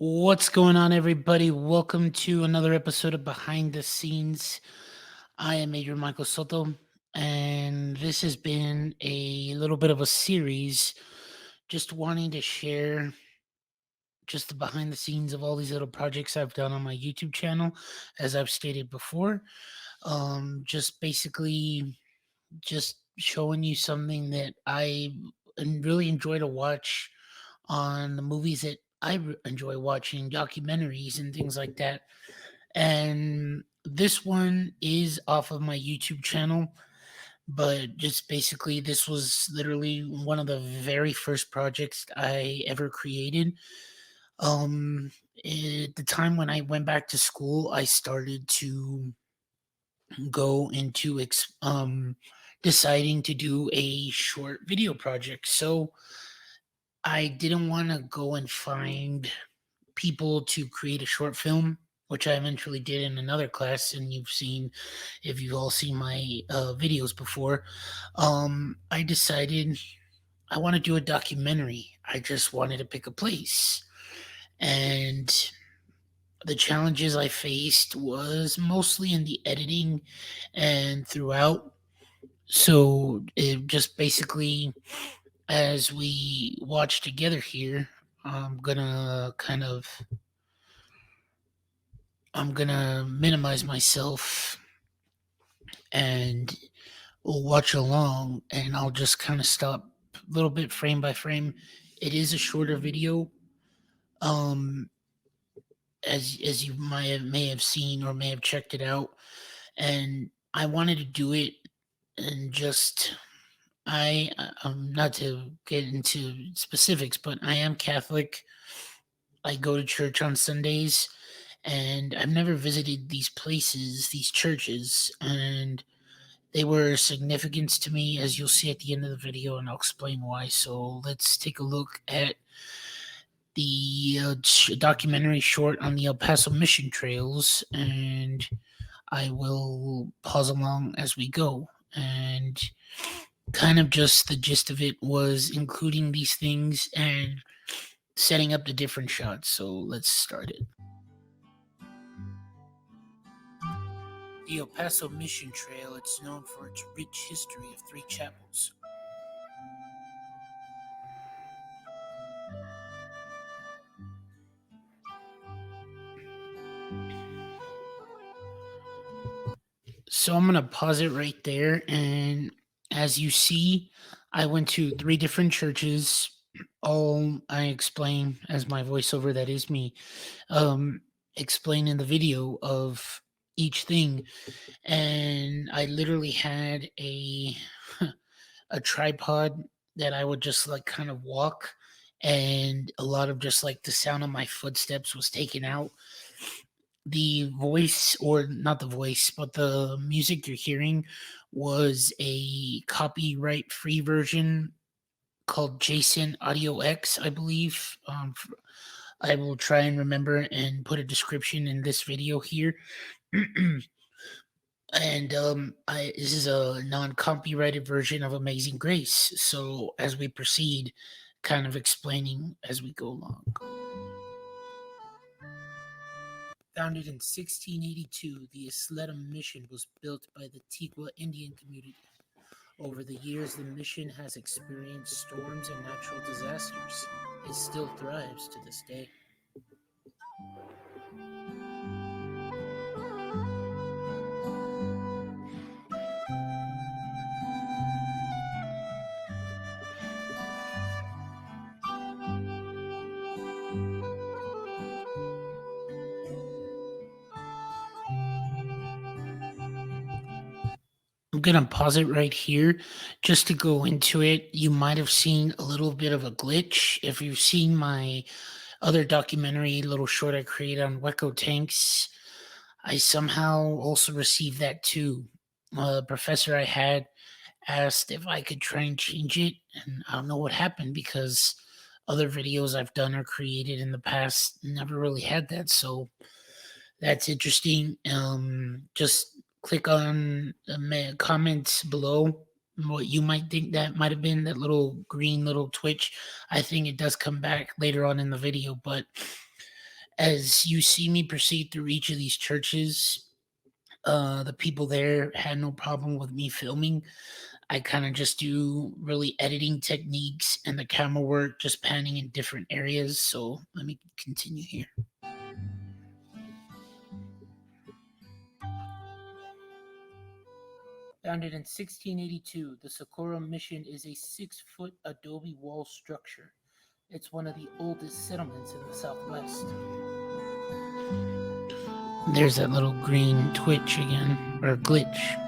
What's going on, everybody? Welcome to another episode of Behind the Scenes. I am Major Michael Soto, and this has been a little bit of a series just wanting to share just the behind the scenes of all these little projects I've done on my YouTube channel, as I've stated before. Just basically just showing you something that really enjoy to watch on the movies that enjoy watching, documentaries and things like that. And this one is off of my YouTube channel, but just basically, this was literally one of the very first projects I ever created. Um, at the time when I went back to school, I started to go into deciding to do a short video project. So I didn't want to go and find people to create a short film, which I eventually did in another class, and you've seen, if you've all seen my videos before. I decided I want to do a documentary. I just wanted to pick a place, and the challenges I faced was mostly in the editing and throughout. So it just basically, as we watch together here, I'm gonna kind of I'm gonna minimize myself and we'll watch along, and I'll just kind of stop a little bit frame by frame. It is a shorter video, um, as you may have seen or may have checked it out, and I wanted to do it and just not to get into specifics, but I am Catholic. I go to church on Sundays, and I've never visited these places, these churches, and they were significant to me, as you'll see at the end of the video, and I'll explain why. So let's take a look at the documentary short on the El Paso mission trails, and I will pause along as we go. And kind of just the gist of it was including these things and setting up the different shots. So let's start it. The El Paso Mission Trail, it's known for its rich history of three chapels. So I'm going to pause it right there. And as you see, I went to three different churches. All I explain as my voiceover, that is me, explain in the video of each thing. And I literally had a tripod that I would just like kind of walk, and a lot of just like the sound of my footsteps was taken out. The voice, or not the voice, but the music you're hearing was a copyright free version called Jason Audio X, I believe. I will try and remember and put a description in this video here. And this is a non-copyrighted version of Amazing Grace. So as we proceed, kind of explaining as we go along. Founded in 1682, the Isleta Mission was built by the Tigwa Indian community. Over the years, the mission has experienced storms and natural disasters. It still thrives to this day. I'm going to pause it right here just to go into it. You might have seen a little bit of a glitch. If you've seen my other documentary, little short I created on Wecco tanks, I somehow also received that too. A professor I had asked if I could try and change it, and I don't know what happened because other videos I've done or created in the past never really had that. So that's interesting. Just click on the comments below what you might think that might have been, that little green little twitch. I think it does come back later on in the video, but As you see me proceed through each of these churches, the people there had no problem with me filming. I kind of just do really editing techniques and the camera work, just panning in different areas. So let me continue here. Founded in 1682, the Socorro Mission is a 6-foot adobe wall structure. It's one of the oldest settlements in the Southwest. There's that little green twitch again, or glitch.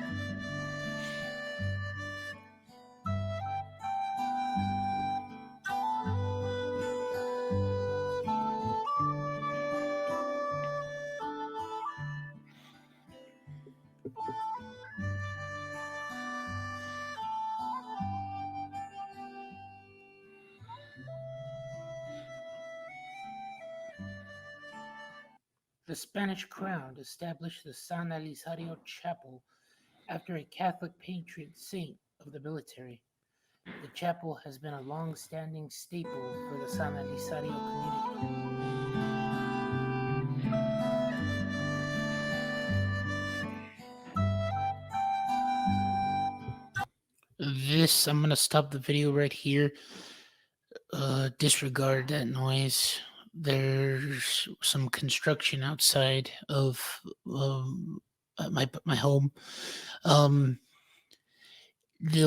The Spanish crown established the San Elizario Chapel after a Catholic patron saint of the military. The chapel has been a long-standing staple for the San Elizario community. I'm going to stop the video right here. Disregard that noise. There's some construction outside of my home. The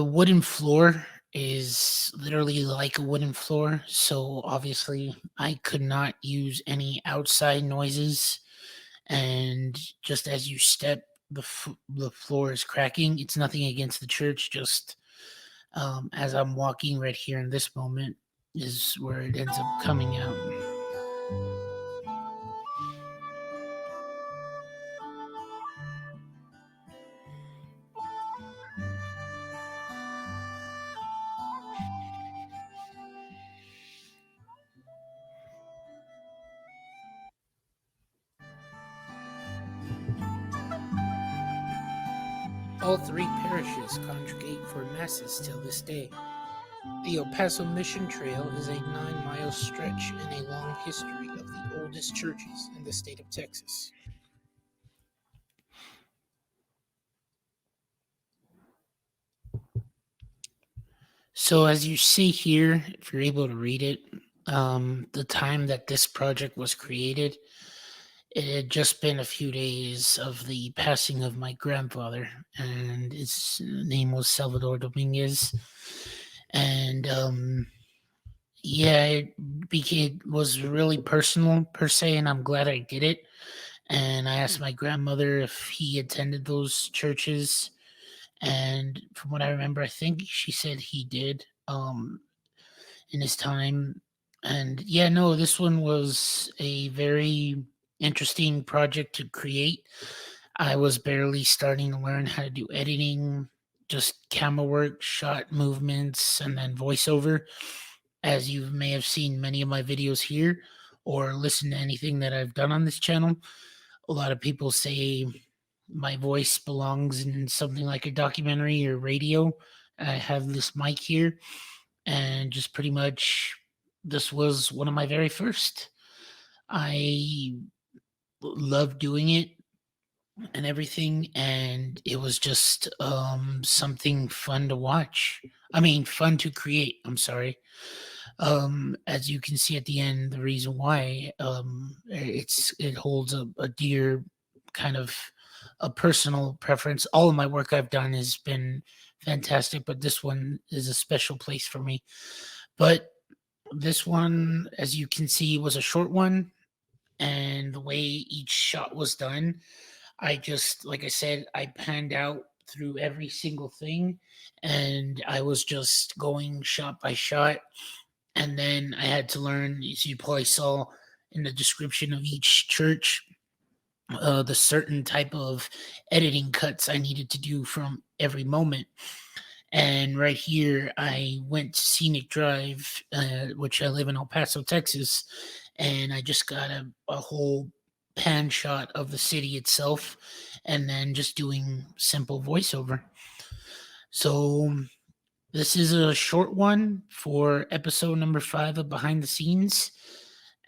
wooden floor is literally like a wooden floor, so obviously I could not use any outside noises. And just as you step, the floor is cracking. It's nothing against the church, just as I'm walking right here in this moment is where it ends up coming out. All three parishes congregate for masses till this day. The El Paso Mission Trail is a 9-mile stretch in a long history of the oldest churches in the state of Texas. So as you see here, if you're able to read it, the time that this project was created, it had just been a few days of the passing of my grandfather, and his name was Salvador Dominguez. And yeah, it was really personal per se, and I'm glad I did it. And I asked my grandmother if he attended those churches, and from what I remember, I think she said he did in his time. And yeah, no, this one was a very interesting project to create. I was barely starting to learn how to do editing, just camera work, shot movements, and then voiceover. As you may have seen many of my videos here or listened to anything that I've done on this channel, a lot of people say my voice belongs in something like a documentary or radio. I have this mic here, and just pretty much this was one of my very first. I love doing it and everything, and it was just something fun to watch. I mean, fun to create. I'm sorry. As you can see at the end, the reason why it holds a dear kind of a personal preference. All of my work I've done has been fantastic, but this one is a special place for me. But this one, as you can see, was a short one, and the way each shot was done, I just, like I said, I panned out through every single thing, and I was just going shot by shot. And then I had to learn, as you probably saw in the description of each church, the certain type of editing cuts I needed to do from every moment. And right here, I went to Scenic Drive, which I live in El Paso, Texas, and I just got a whole pan shot of the city itself, and then just doing simple voiceover. So this is a short one for episode number 5 of Behind the Scenes.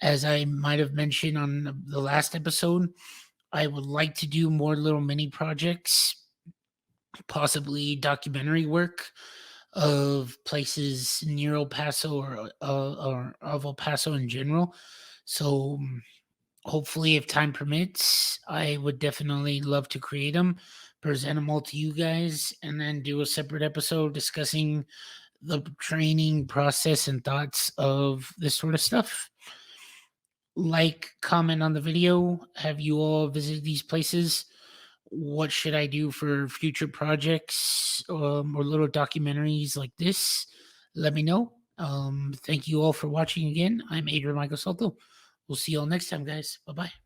As I might have mentioned on the last episode, I would like to do more little mini projects, possibly documentary work of places near El Paso or of El Paso in general. So hopefully, if time permits, I would definitely love to create them, present them all to you guys, and then do a separate episode discussing the training process and thoughts of this sort of stuff. Like, comment on the video. Have you all visited these places? What should I do for future projects or little documentaries like this? Let me know. Thank you all for watching again. I'm Adrian Michael Soto. We'll see you all next time, guys. Bye bye.